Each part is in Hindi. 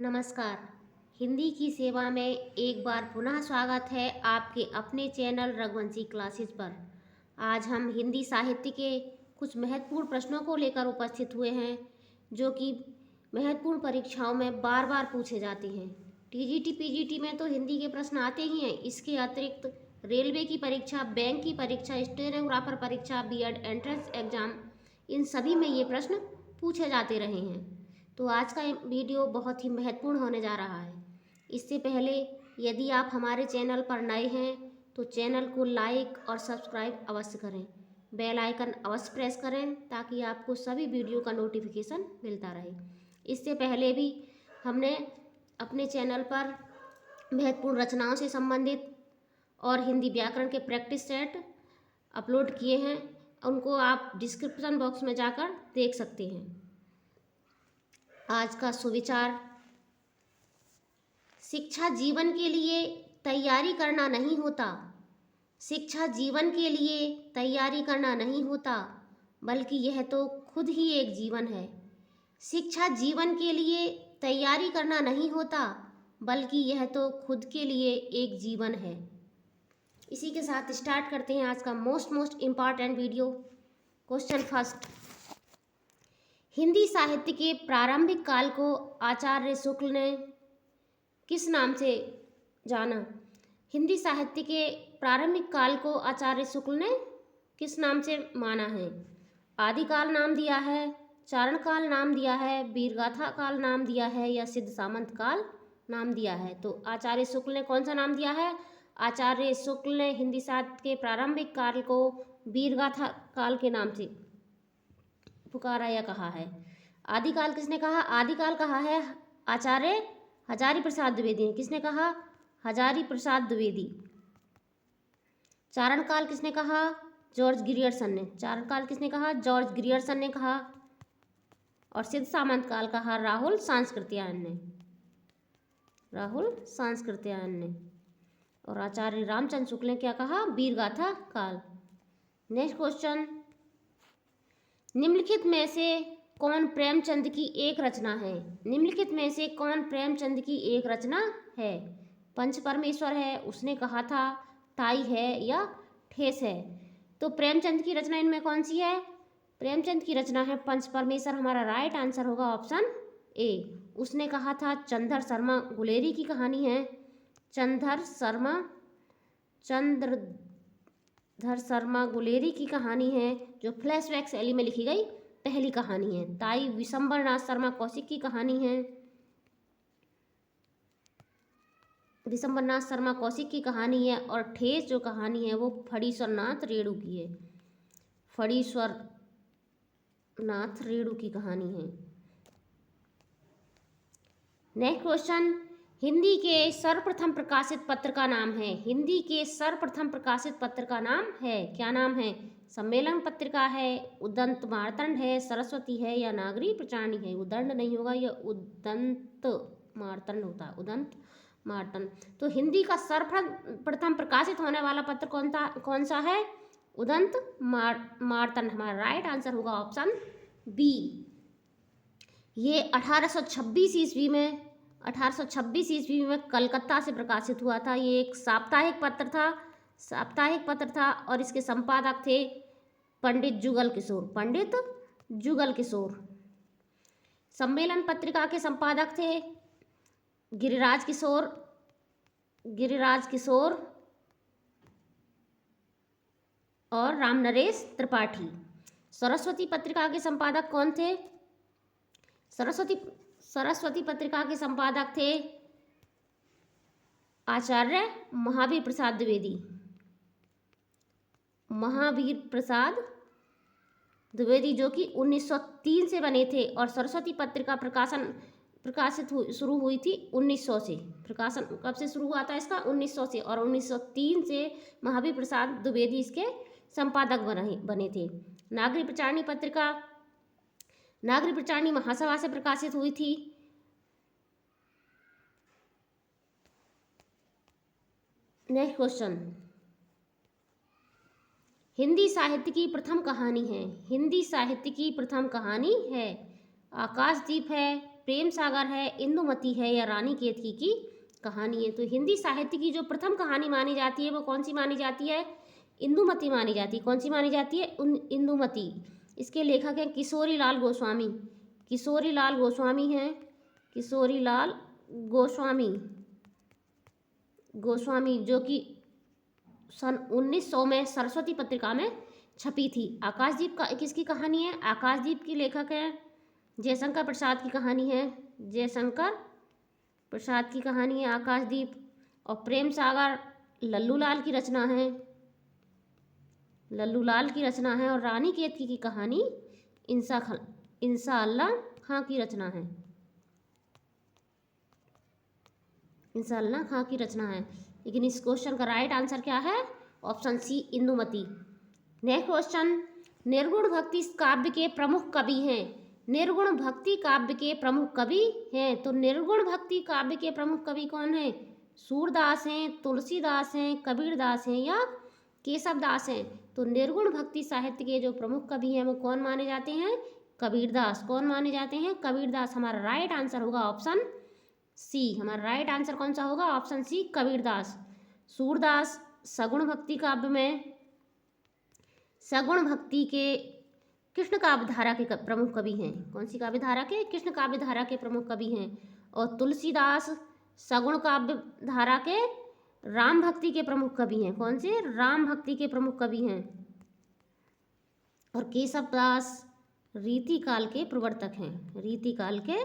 नमस्कार। हिंदी की सेवा में एक बार पुनः स्वागत है आपके अपने चैनल रघुवंशी क्लासेस पर। आज हम हिंदी साहित्य के कुछ महत्वपूर्ण प्रश्नों को लेकर उपस्थित हुए हैं जो कि महत्वपूर्ण परीक्षाओं में बार बार पूछे जाते हैं। टीजीटी पीजीटी में तो हिंदी के प्रश्न आते ही हैं। इसके अतिरिक्त रेलवे की परीक्षा, बैंक की परीक्षा, स्टेनोग्राफर परीक्षा, बीएड एंट्रेंस एग्जाम, इन सभी में ये प्रश्न पूछे जाते रहे हैं। तो आज का वीडियो बहुत ही महत्वपूर्ण होने जा रहा है। इससे पहले यदि आप हमारे चैनल पर नए हैं तो चैनल को लाइक और सब्सक्राइब अवश्य करें। बेल आइकन अवश्य प्रेस करें ताकि आपको सभी वीडियो का नोटिफिकेशन मिलता रहे। इससे पहले भी हमने अपने चैनल पर महत्वपूर्ण रचनाओं से संबंधित और हिंदी व्याकरण के प्रैक्टिस सेट अपलोड किए हैं। उनको आप डिस्क्रिप्शन बॉक्स में जाकर देख सकते हैं। आज का सुविचार: शिक्षा जीवन के लिए तैयारी करना नहीं होता। शिक्षा जीवन के लिए तैयारी करना नहीं होता, बल्कि यह तो खुद ही एक जीवन है। शिक्षा जीवन के लिए तैयारी करना नहीं होता, बल्कि यह तो खुद के लिए एक जीवन है। इसी के साथ स्टार्ट करते हैं आज का most important video. Question first: Hindi साहित्य के प्रारंभिक काल को आचार्य शुक्ल ने किस नाम से जाना? हिंदी साहित्य के प्रारंभिक काल को आचार्य शुक्ल ने किस नाम से माना है? आदिकाल नाम दिया है, चारण काल नाम दिया है, वीरगाथा काल नाम दिया है या सिद्ध सामंत काल नाम दिया है? तो आचार्य शुक्ल ने कौन सा नाम दिया है? आचार्य शुक्ल ने हिंदी साहित्य के प्रारंभिक काल को वीरगाथा काल के नाम से पुकारा या कहा है। आदिकाल किसने कहा? आदिकाल कहा है आचार्य हजारी प्रसाद द्विवेदी ने। किसने कहा? हजारी प्रसाद द्विवेदी। चारण काल किसने कहा? जॉर्ज ग्रियर्सन ने। चारण काल किसने कहा? जॉर्ज ग्रियर्सन ने कहा। और सिद्ध सामंत काल कहा राहुल सांस्कृत्यायन ने। राहुल सांस्कृत्यायन ने। और आचार्य रामचंद्र शुक्ल ने क्या कहा? वीरगाथा काल। नेक्स्ट क्वेश्चन: निम्नलिखित में से कौन प्रेमचंद की एक रचना है? निम्नलिखित में से कौन प्रेमचंद की एक रचना है? पंच परमेश्वर है, उसने कहा था, ताई है या ठेस है? तो प्रेमचंद की रचना इनमें कौन सी है? प्रेमचंद की रचना है पंच परमेश्वर। हमारा राइट आंसर होगा ऑप्शन ए। उसने कहा था चंद्र शर्मा गुलेरी की कहानी है। चंद्रधर शर्मा गुलेरी की कहानी है जो फ्लैशबैक शैली में लिखी गई पहली कहानी है। ताई विशंबरनाथ शर्मा कौशिक की कहानी है। विशंबरनाथ शर्मा कौशिक की कहानी है। और ठेस जो कहानी है वो फणीश्वरनाथ रेणु की है। फणीश्वरनाथ रेणु की कहानी है। नेक्स्ट क्वेश्चन: हिंदी के सर्वप्रथम प्रकाशित पत्र का नाम है? हिंदी के सर्वप्रथम प्रकाशित पत्र का नाम है, क्या नाम है? सम्मेलन पत्रिका है, उदंत मार्तंड है, सरस्वती है या नागरी प्रचारणी है? उदंड नहीं होगा, यह उदंत मार्तंड होता है। उदंत मार्तंड। तो हिंदी का सर्वप्रथम प्रकाशित होने वाला पत्र कौन सा है? उदंत मार्तंड। हमारा राइट आंसर होगा ऑप्शन बी। ये 1826 ईस्वी में कलकत्ता से प्रकाशित हुआ था। ये एक साप्ताहिक पत्र था और इसके संपादक थे पंडित जुगल किशोर। सम्मेलन पत्रिका के संपादक थे गिरिराज किशोर और रामनरेश त्रिपाठी। सरस्वती पत्रिका के संपादक कौन थे? सरस्वती पत्रिका के संपादक थे आचार्य महावीर प्रसाद द्विवेदी जो कि 1903 से बने थे। और सरस्वती पत्रिका प्रकाशित शुरू हुई थी 1900 से। प्रकाशन कब से शुरू हुआ था इसका? 1900 से। और 1903 से महावीर प्रसाद द्विवेदी इसके संपादक बने थे। नागरी प्रचारणी महासभा से प्रकाशित हुई थी। नेक्स्ट क्वेश्चन: हिंदी साहित्य की प्रथम कहानी है? हिंदी साहित्य की प्रथम कहानी है आकाशदीप है, प्रेम सागर है, इंदुमती है या रानी केतकी की कहानी है। तो हिंदी साहित्य की जो प्रथम कहानी मानी जाती है वो कौन सी मानी जाती है? इंदुमती मानी जाती है। कौन सी मानी जाती है? इंदुमती। इसके लेखक हैं किशोरी लाल गोस्वामी। किशोरी लाल गोस्वामी हैं, किशोरी लाल गोस्वामी, गोस्वामी जो कि सन 1900 में सरस्वती पत्रिका में छपी थी। आकाशदीप का किसकी कहानी है? आकाशदीप की लेखक है जयशंकर प्रसाद की कहानी है, जयशंकर प्रसाद की कहानी है आकाशदीप। और प्रेम सागर लल्लू लाल की रचना है, लल्लू लाल की रचना है। और रानी केतकी की कहानी इंसा अल्लाह खां की रचना है, इंसा अल्लाह खां की रचना है। लेकिन इस क्वेश्चन का राइट आंसर क्या है? Option C Indumati. Next question, निर्गुण भक्ति काव्य के प्रमुख कवि हैं। निर्गुण भक्ति काव्य के प्रमुख कवि हैं। तो निर्गुण भक्ति काव्य के प्रमुख कवि कौन हैं? सूरदास हैं, तुलसीदास हैं, कबीरदास हैं या केशवदास हैं। तो निर्गुण भक्ति साहित्य के जो प्रमुख कवि हैं वो कौन माने जाते हैं? कबीरदास। कौन माने जाते हैं? कबीरदास। हमारा राइट आंसर होगा ऑप्शन सी। हमारा राइट आंसर कौन सा होगा? ऑप्शन सी, कबीरदास। सूरदास सगुण भक्ति काव्य में, सगुण भक्ति के कृष्ण काव्य धारा के प्रमुख कवि हैं। कौन सी काव्य धारा के? कृष्ण काव्य धारा के प्रमुख कवि हैं। और तुलसीदास सगुण काव्य धारा के राम भक्ति के प्रमुख कवि हैं। कौन से? राम भक्ति के प्रमुख कवि हैं। और केशवदास रीति काल के प्रवर्तक हैं, रीति काल के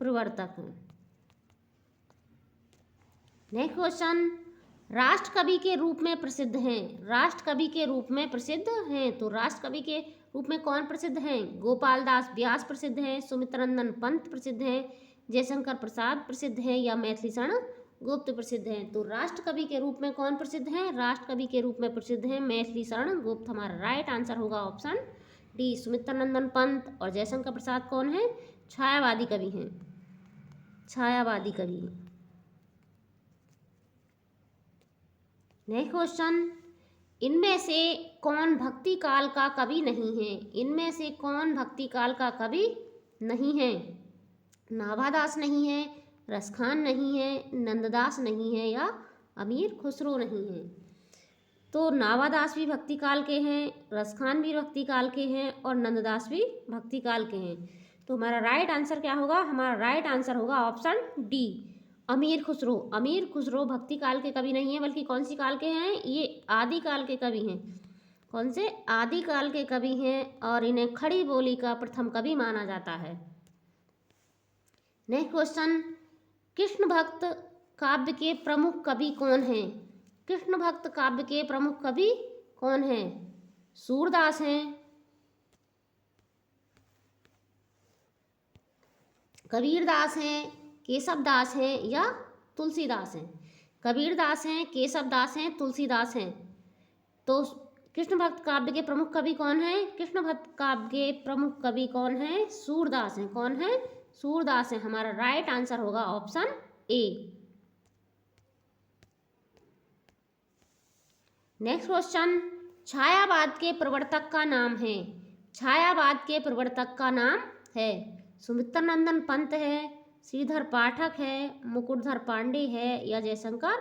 प्रवर्तक हैं। नेक्स्ट क्वेश्चन, राष्ट्र कवि के रूप में प्रसिद्ध हैं। राष्ट्र कवि के रूप में प्रसिद्ध हैं। तो राष्ट्र कवि के रूप में कौन प्रसिद्ध हैं? गोपाल दास व्यास प्रसिद्ध हैं, सुमित्रानंदन पंत प्रसिद्ध हैं, जयशंकर प्रसाद प्रसिद्ध हैं या मैथिली शरण गुप्त प्रसिद्ध हैं। तो राष्ट्र कवि के रूप में कौन प्रसिद्ध हैं? राष्ट्र कवि के रूप में प्रसिद्ध हैं मैथिली शरण गुप्त। हमारा राइट आंसर होगा ऑप्शन डी, सुमित्रानंदन पंत। और जयशंकर प्रसाद कौन है? छायावादी कवि हैं, छायावादी कवि। नेक्स्ट क्वेश्चन, इनमें से कौन भक्ति काल का कवि नहीं है? इनमें से कौन भक्ति काल का कवि नहीं है? नाभादास नहीं है, रसखान नहीं है, नंददास नहीं है या अमीर खुसरो नहीं है। तो नाभादास भी भक्ति काल के हैं, रसखान भी भक्ति काल के हैं और नंददास भी भक्ति काल के हैं। तो हमारा राइट आंसर क्या होगा? हमारा राइट आंसर होगा ऑप्शन डी, अमीर खुसरो। अमीर खुसरो भक्ति काल के कवि नहीं है, बल्कि कौन सी काल के हैं? ये आदि काल के कवि हैं। कौन से? आदि काल के कवि हैं और इन्हें खड़ी बोली का प्रथम कवि माना जाता है। नेक्स्ट क्वेश्चन, कृष्ण भक्त काव्य के प्रमुख कवि कौन हैं? कृष्ण भक्त काव्य के प्रमुख कवि कौन हैं? सूरदास हैं, कबीरदास हैं, केशवदास हैं या तुलसीदास हैं। कबीरदास हैं, केशवदास हैं, तुलसीदास हैं। तो कृष्ण भक्त काव्य के प्रमुख कवि कौन हैं? कृष्ण भक्त काव्य के प्रमुख कवि कौन हैं? सूरदास हैं। कौन है? सूरदास हैं। हमारा राइट आंसर होगा ऑप्शन ए। नेक्स्ट क्वेश्चन, छायावाद के प्रवर्तक का नाम है। छायावाद के प्रवर्तक का नाम है। सुमित्रानंदन पंत है, श्रीधर पाठक है, मुकुटधर पांडे है या जयशंकर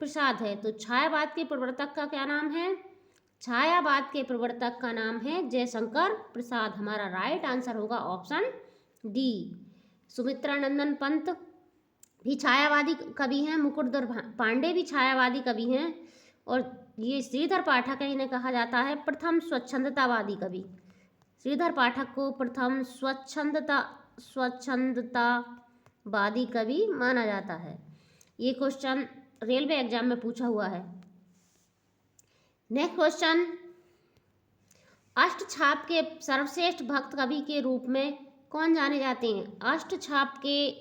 प्रसाद है। तो छायावाद के प्रवर्तक का क्या नाम है? छायावाद के प्रवर्तक का नाम है जयशंकर प्रसाद। हमारा राइट आंसर होगा ऑप्शन डी। सुमित्रानंदन पंत भी छायावादी कवि हैं, मुकुटधर पांडे भी छायावादी कवि हैं और ये श्रीधर पाठक है, इन्हें कहा जाता है प्रथम स्वच्छंदतावादी कवि। श्रीधर पाठक को प्रथम स्वच्छंदतावादी कवि माना जाता है। ये क्वेश्चन रेलवे एग्जाम में पूछा हुआ है। नेक्स्ट क्वेश्चन, अष्टछाप के सर्वश्रेष्ठ भक्त कवि के रूप में कौन जाने जाते हैं? अष्टछाप के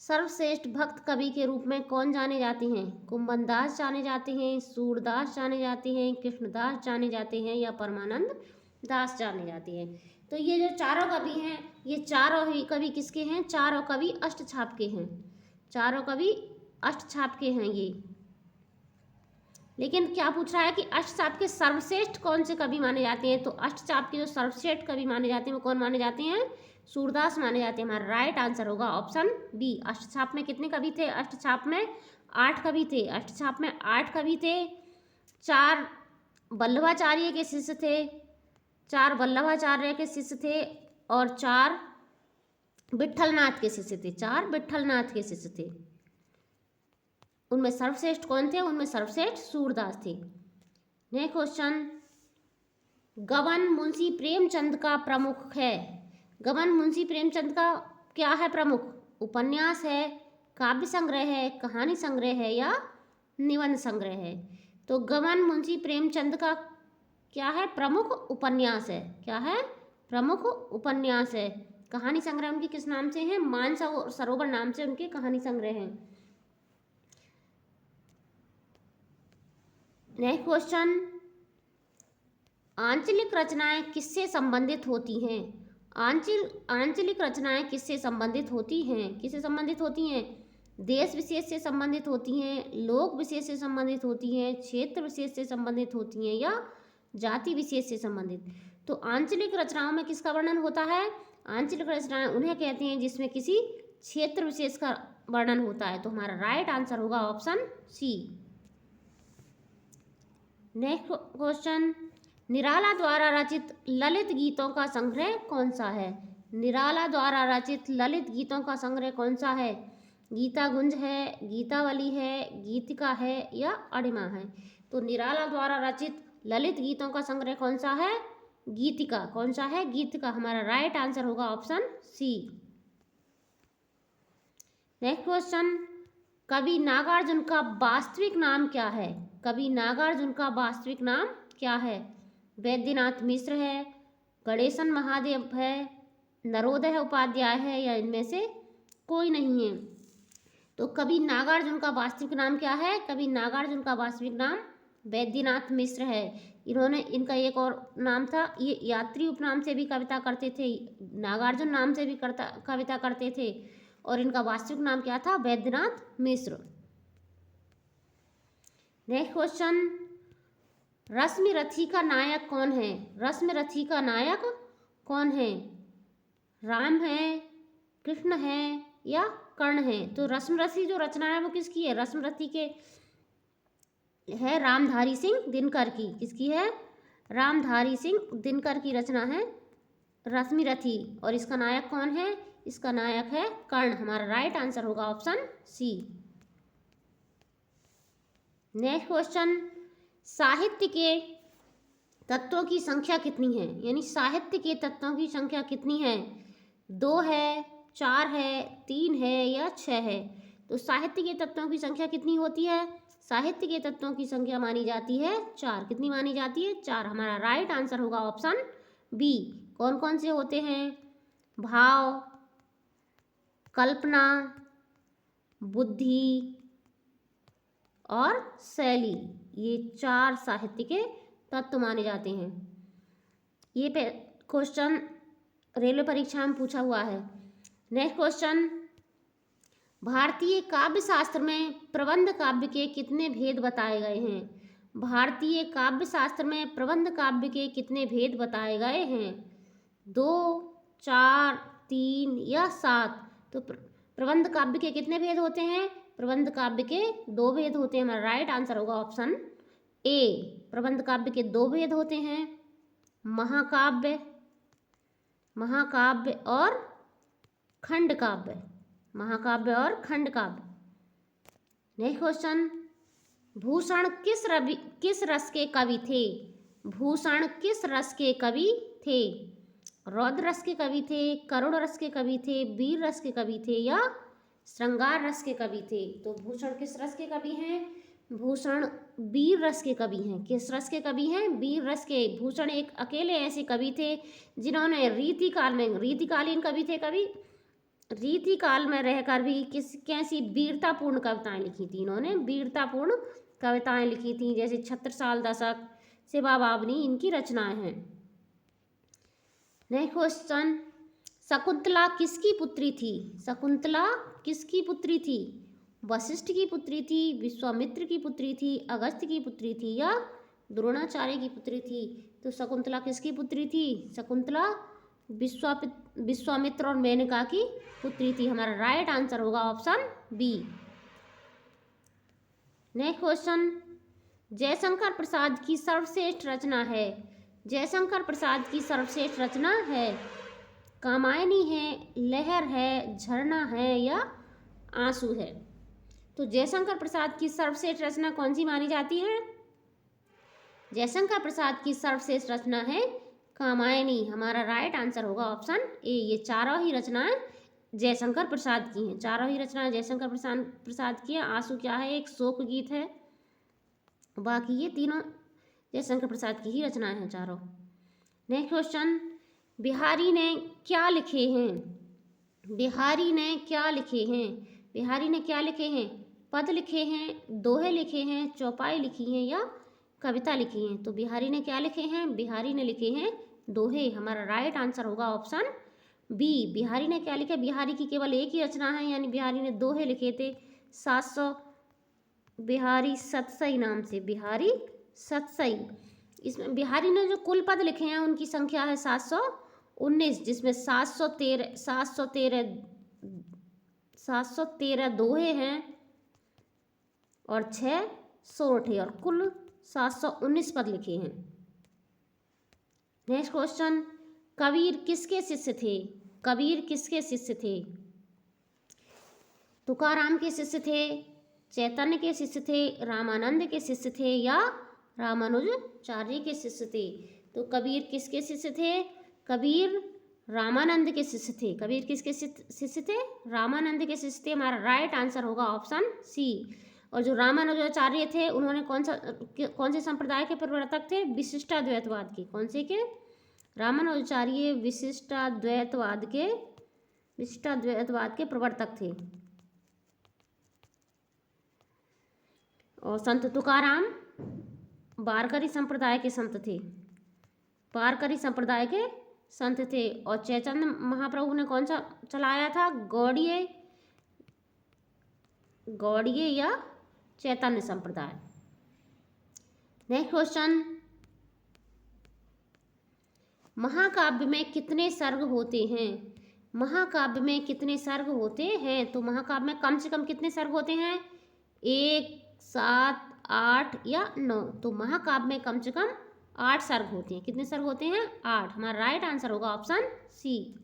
सर्वश्रेष्ठ भक्त कवि के रूप में कौन जाने जाते हैं? कुंभनदास जाने जाते हैं, सूरदास जाने जाते हैं, कृष्णदास जाने जाते हैं या परमानंद दास जाने जाते हैं। तो ये जो चारों कवि हैं, ये चारों ही कवि किसके हैं? चारों कवि अष्टछाप के हैं। चारों कवि अष्टछाप के हैं ये। लेकिन क्या पूछ रहा है कि अष्टछाप के सर्वश्रेष्ठ कौन से कवि माने जाते हैं? तो अष्टछाप के जो सर्वश्रेष्ठ कवि माने जाते हैं वो कौन माने जाते हैं? सूरदास माने जाते हैं। हमारा राइट आंसर होगा ऑप्शन बी। अष्टछाप में कितने कवि थे? अष्टछाप में 8 कवि थे। अष्टछाप में 8 कवि थे। 4 वल्लभाचार्य के शिष्य थे, 4 वल्लभाचार्य के शिष्य थे और 4 विट्ठलनाथ के शिष्य थे, 4 विट्ठलनाथ के शिष्य थे। उनमें सर्वश्रेष्ठ कौन थे? उनमें सर्वश्रेष्ठ सूरदास थे। नेक्स्ट क्वेश्चन, गबन मुंशी प्रेमचंद का प्रमुख है। गबन मुंशी प्रेमचंद का क्या है प्रमुख? उपन्यास है, काव्य संग्रह है, कहानी संग्रह है या निबंध संग्रह है? तो गबन मुंशी प्रेमचंद का क्या है? प्रमुख उपन्यास है। क्या है? प्रमुख उपन्यास है। कहानी संग्रह उनके किस नाम से है? मानसरोवर नाम से उनके कहानी संग्रह हैं। नेक्स्ट क्वेश्चन, आंचलिक रचनाएं किससे संबंधित होती हैं? आंचलिक रचनाएं किससे संबंधित होती हैं? किससे संबंधित होती हैं? देश विशेष से संबंधित होती हैं, लोक विशेष से संबंधित होती हैं, क्षेत्र विशेष से संबंधित होती हैं या जाति विशेष से संबंधित? तो आंचलिक रचनाओं में किसका वर्णन होता है? आंचलिक रचनाएं उन्हें कहते हैं जिसमें किसी क्षेत्र विशेष का वर्णन होता है। तो हमारा राइट आंसर होगा ऑप्शन सी। नेक्स्ट क्वेश्चन, निराला द्वारा रचित ललित गीतों का संग्रह कौन सा है? निराला द्वारा रचित ललित गीतों का संग्रह कौन सा है? गीता गुंज है, गीतावली है, गीतिका है या अणिमा है? तो निराला द्वारा रचित ललित गीतों का संग्रह कौन सा है? गीतिका। कौन सा है? गीतिका। हमारा राइट आंसर होगा ऑप्शन सी। नेक्स्ट क्वेश्चन, कवि नागार्जुन का वास्तविक नाम क्या है? कवि नागार्जुन का वास्तविक नाम क्या है? वैद्यनाथ मिश्र है, गणेशन महादेव है, नरोदय उपाध्याय है या इनमें से कोई नहीं है? तो कवि नागार्जुन का वास्तविक नाम क्या है? कवि नागार्जुन का वास्तविक नाम वैद्यनाथ मिश्र है। इनका एक और नाम था, ये यात्री उपनाम से भी कविता करते थे, नागार्जुन नाम से भी कविता करते थे और इनका वास्तविक नाम क्या था? वैद्यनाथ मिश्र। नेक्स्ट क्वेश्चन, रश्मिरथी का नायक कौन है? रश्मिरथी का नायक कौन है? राम है, कृष्ण है या कर्ण है? तो रश्मिरथी जो रचना है वो किसकी है? रश्मिरथी के है रामधारी सिंह दिनकर की। किसकी है? रामधारी सिंह दिनकर की रचना है रश्मिरथी। और इसका नायक कौन है? इसका नायक है कर्ण। हमारा राइट आंसर होगा ऑप्शन सी। नेक्स्ट क्वेश्चन, साहित्य के तत्वों की संख्या कितनी है? यानी साहित्य के तत्वों की संख्या कितनी है? 2 है, 4 है, 3 है या 6 है? तो साहित्य के तत्वों की संख्या कितनी होती है? साहित्य के तत्वों की संख्या मानी जाती है 4। कितनी मानी जाती है? 4। हमारा राइट आंसर होगा ऑप्शन बी। कौन कौन से होते हैं? भाव, कल्पना, बुद्धि और शैली, ये 4 साहित्य के तत्व माने जाते हैं। ये क्वेश्चन रेलवे परीक्षा में पूछा हुआ है। नेक्स्ट क्वेश्चन, भारतीय काव्य शास्त्र में प्रबंध काव्य के कितने भेद बताए गए हैं? भारतीय काव्य शास्त्र में प्रबंध काव्य के कितने भेद बताए गए हैं? 2, 4, 3 या 7? तो प्रबंध काव्य के कितने भेद होते हैं? प्रबंध काव्य के 2 भेद होते हैं। हमारा राइट आंसर होगा ऑप्शन ए। प्रबंध काव्य के 2 भेद होते हैं, महाकाव्य और खंड काव्य। महाकाव्य और खंड काव्य। नेक्स्ट क्वेश्चन, भूषण किस रस के कवि थे? भूषण किस रस के कवि थे? रौद्र रस के कवि थे, करुण रस के कवि थे, वीर रस के कवि थे या श्रृंगार रस के कवि थे? तो भूषण किस रस के कवि हैं? भूषण वीर रस के कवि हैं। किस रस के कवि हैं? वीर रस के। भूषण एक अकेले ऐसे कवि थे जिन्होंने रीतिकालीन कवि थे। रीति काल में रहकर भी कैसी वीरतापूर्ण कविताएं लिखी थी इन्होंने। वीरतापूर्ण कविताएं लिखी थी, जैसे छत्रसाल दशक, शिवा बावनी, इनकी रचनाएं हैं। नेक्स्ट क्वेश्चन, शकुंतला किसकी पुत्री थी? शकुंतला किसकी पुत्री थी? वशिष्ठ की पुत्री थी, विश्वामित्र की पुत्री थी, अगस्त्य की पुत्री थी या द्रोणाचार्य की पुत्री थी? तो शकुंतला किसकी पुत्री थी? शकुंतला विश्वामित्र और मेनका की पुत्री थी। हमारा राइट आंसर होगा option B. Next question, Jaishankar Prasad की सर्वश्रेष्ठ रचना है। जयशंकर प्रसाद की सर्वश्रेष्ठ रचना है कामायनी है, लहर है, झरना है या आंसू है। तो जयशंकर प्रसाद की सर्वश्रेष्ठ रचना कौन सी मानी जाती है? जयशंकर प्रसाद की सर्वश्रेष्ठ रचना है कामायनी। हमारा राइट आंसर होगा ऑप्शन ए। ये चारों ही रचनाएं जयशंकर प्रसाद की हैं। चारों ही रचनाएं जयशंकर प्रसाद की हैं। आंसू क्या है? एक शोक गीत है। बाकी ये तीनों जयशंकर प्रसाद की ही रचनाएं हैं चारों। नेक्स्ट क्वेश्चन, बिहारी ने क्या लिखे हैं? बिहारी ने क्या लिखे हैं? बिहारी ने क्या लिखे हैं? पद लिखे हैं, दोहे लिखे हैं, चौपाई लिखी हैं या कविता लिखी हैं। तो बिहारी ने क्या लिखे हैं? बिहारी ने लिखे हैं दोहे। हमारा राइट आंसर होगा ऑप्शन बी। बिहारी ने क्या लिखा? बिहारी की केवल एक ही रचना है, यानी बिहारी ने दोहे लिखे थे 700 बिहारी सतसई नाम से। बिहारी सतसई। इसमें बिहारी ने जो कुल पद लिखे हैं उनकी संख्या है 719, जिसमें 713 दोहे हैं और 6 सोठ है और कुल 719 पद लिखे हैं। नेक्स्ट क्वेश्चन, कबीर किसके शिष्य थे? कबीर किसके शिष्य थे? तुकाराम के शिष्य थे, चैतन्य के शिष्य थे, रामानंद के शिष्य थे या रामानुजाचार्य के शिष्य थे। तो कबीर किसके शिष्य थे? कबीर रामानंद के शिष्य थे। कबीर किसके शिष्य थे? रामानंद के शिष्य थे। हमारा राइट आंसर होगा ऑप्शन सी। और जो रामानुजाचार्य थे उन्होंने कौन से संप्रदाय के प्रवर्तक थे? विशिष्टाद्वैतवाद के। कौन से के? रामानुजाचार्य विशिष्टाद्वैतवाद के प्रवर्तक थे। और संत तुकाराम वारकरी संप्रदाय के संत थे। वारकरी संप्रदाय के संत थे। और चैतन्य महाप्रभु ने कौन सा चलाया था? गौड़ीय या चैतन्य संप्रदाय। नेक्स्ट क्वेश्चन, महाकाव्य में कितने सर्ग होते हैं? महाकाव्य में कितने सर्ग होते हैं? तो महाकाव्य में कम से कम कितने सर्ग होते हैं? 1, 7, 8 या 9। तो महाकाव्य में कम से कम 8 सर्ग होते हैं। कितने सर्ग होते हैं? 8। हमारा राइट आंसर होगा option C.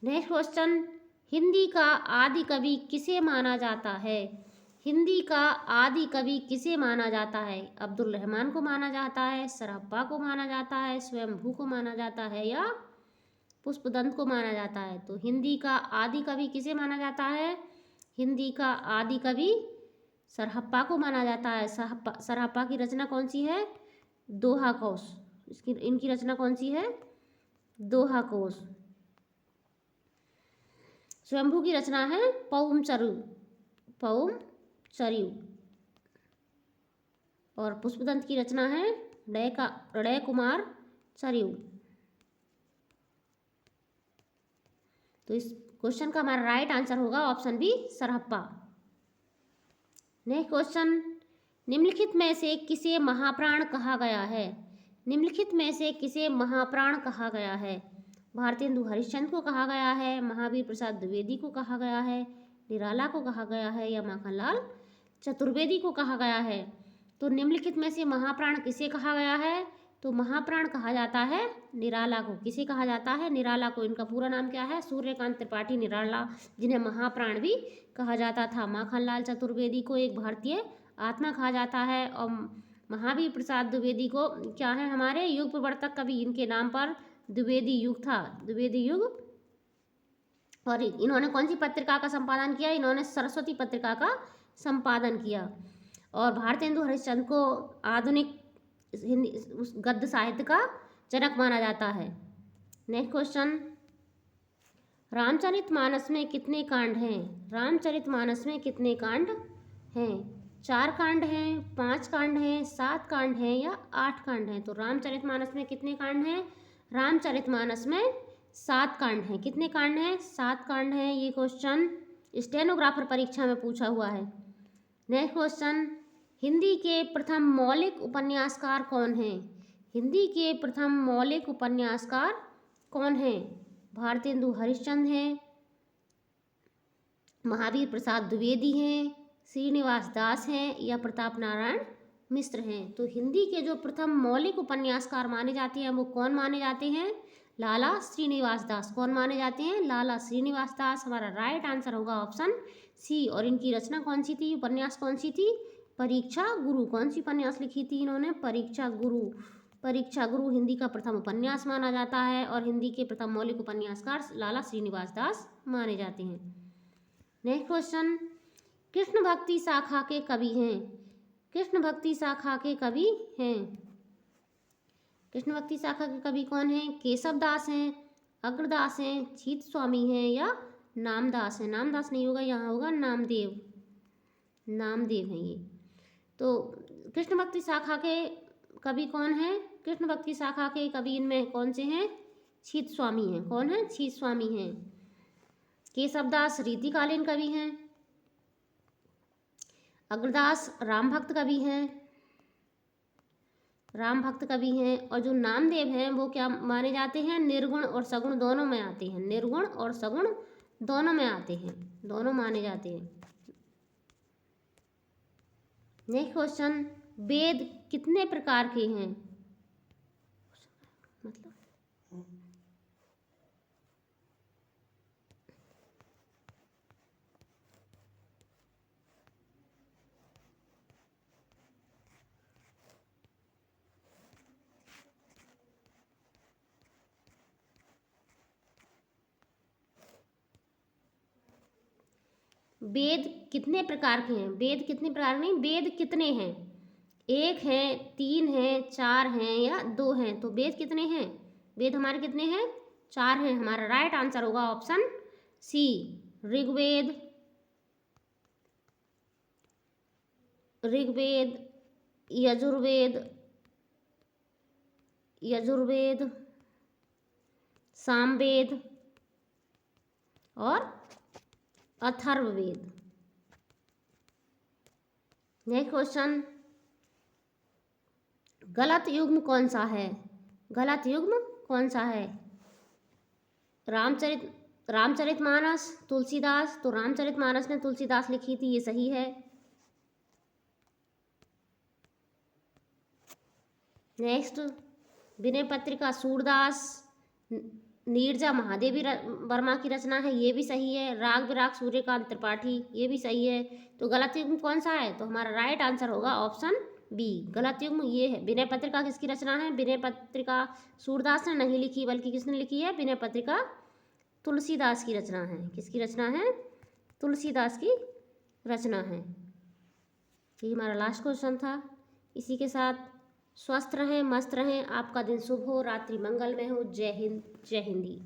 Next question, Hindi का आदि कवि किसे माना जाता है? हिंदी का आदि कवि किसे माना जाता है? अब्दुल रहमान को माना जाता है, सरहप्पा को माना जाता है, स्वयंभू को माना जाता है या पुष्पदंत को माना जाता है। तो हिंदी का आदि कवि किसे माना जाता है? हिंदी का आदि कवि सरहप्पा को माना जाता है। सरहप्पा की रचना कौन सी है? दोहा कोश। इनकी रचना कौन सी है? दोहा कोश। स्वयंभू की रचना है पौम चरियु। और पुष्पदंत की रचना है ड़य कुमार चरियु। तो इस क्वेश्चन का हमारा राइट आंसर होगा option B, Sarahapa. Next question, निम्नलिखित में से किसे महाप्राण कहा गया है? निम्नलिखित में से किसे महाप्राण कहा गया है? भारतेंदु हरिश्चंद्र को कहा गया है, महावीर प्रसाद द्विवेदी को कहा गया है, निराला को कहा गया है या माखनलाल चतुर्वेदी को कहा गया है। तो निम्नलिखित में से महाप्राण किसे कहा गया है? तो महाप्राण कहा जाता है निराला को। किसे कहा जाता है? निराला को। इनका पूरा नाम क्या है? सूर्यकांत त्रिपाठी निराला, जिन्हें महाप्राण भी कहा जाता था। माखनलाल चतुर्वेदी को एक भारतीय आत्मा कहा जाता है और महावीर प्रसाद द्विवेदी को क्या है? हमारे युग प्रवर्तक कवि। इनके नाम पर द्विवेदी युग था, द्विवेदी युग। और इन्होंने कौन सी पत्रिका का संपादन किया? इन्होंने सरस्वती पत्रिका का संपादन किया। और भारतेंदु हरिश्चंद्र को आधुनिक हिंदी गद्य साहित्य का जनक माना जाता है। नेक्स्ट क्वेश्चन, रामचरितमानस में कितने कांड हैं? रामचरितमानस में कितने कांड हैं? 4 कांड हैं, 5 कांड हैं, 7 कांड हैं या 8 कांड हैं। तो रामचरितमानस में कितने कांड हैं? रामचरितमानस में 7 कांड हैं। कितने कांड हैं? 7 कांड हैं। ये क्वेश्चन स्टेनोग्राफर परीक्षा में पूछा हुआ है। नेक्स्ट क्वेश्चन, हिंदी के प्रथम मौलिक उपन्यासकार कौन हैं? हिंदी के प्रथम मौलिक उपन्यासकार कौन हैं? भारतेंदु हरिश्चंद्र हैं, महावीर प्रसाद द्विवेदी हैं, श्रीनिवास दास हैं या प्रताप नारायण मिश्र हैं। तो हिंदी के जो प्रथम मौलिक उपन्यासकार माने जाते हैं वो कौन माने जाते हैं? लाला श्रीनिवास दास। कौन माने जाते हैं? लाला श्रीनिवास दास। हमारा राइट आंसर होगा ऑप्शन सी। और इनकी रचना कौन सी थी? उपन्यास कौन सी थी? परीक्षा गुरु। कौन सी उपन्यास लिखी थी इन्होंने? परीक्षा गुरु। परीक्षा गुरु हिंदी का प्रथम उपन्यास माना जाता है और हिंदी के प्रथम मौलिक उपन्यासकार लाला श्रीनिवास दास माने जाते हैं। नेक्स्ट क्वेश्चन, कृष्ण भक्ति शाखा के कवि हैं? कृष्ण भक्ति शाखा के कवि हैं? कृष्ण भक्ति शाखा के कवि कौन हैं? केशव दास हैं, अग्रदास हैं, छीत स्वामी हैं या नामदास हैं? नामदास नहीं होगा, यहाँ होगा नामदेव। नामदेव हैं ये। तो कृष्ण भक्ति शाखा के कवि कौन हैं? कृष्ण भक्ति शाखा के कवि इनमें कौन से हैं? छीत स्वामी हैं। कौन है? छीत स्वामी हैं। केशवदास रीतिकालीन कवि हैं, अग्रदास राम भक्त कवि हैं, राम भक्त कवि हैं। और जो नामदेव हैं वो क्या माने जाते हैं? निर्गुण और सगुण दोनों में आते हैं। निर्गुण और सगुण दोनों में आते हैं, दोनों माने जाते हैं। नेक्स्ट क्वेश्चन, वेद कितने प्रकार के हैं? मतलब वेद कितने प्रकार के हैं? वेद कितने प्रकार नहीं, वेद कितने हैं? एक है, तीन है, चार हैं या दो हैं? तो वेद कितने हैं? वेद हमारे कितने हैं? चार हैं। हमारा राइट आंसर होगा ऑप्शन सी, ऋग्वेद, ऋग्वेद, यजुर्वेद, यजुर्वेद, सामवेद और अथर्ववेद। नेक्स्ट क्वेश्चन, गलत युग्म कौन सा है? गलत युग्म कौन सा है? रामचरितमानस, तुलसीदास। तो रामचरितमानस ने तुलसीदास लिखी थी, ये सही है। नेक्स्ट, विनय पत्रिका सूरदास, नीरजा महादेवी वर्मा की रचना है, ये भी सही है। राग विराग सूर्यकांत त्रिपाठी, ये भी सही है। तो गलत युग्म कौन सा है? तो हमारा राइट आंसर होगा ऑप्शन बी। गलत युग्म ये है। विनय पत्रिका किसकी रचना है? विनय पत्रिका सूरदास ने नहीं लिखी, बल्कि किसने लिखी है? विनय पत्रिका तुलसीदास की रचना है। किसकी रचना है? तुलसीदास की रचना है। ये हमारा लास्ट क्वेश्चन था। इसी के साथ स्वस्थ रहें, मस्त रहें, आपका दिन शुभ हो, रात्रि मंगलमय हो। जय हिंद, जय हिंदी।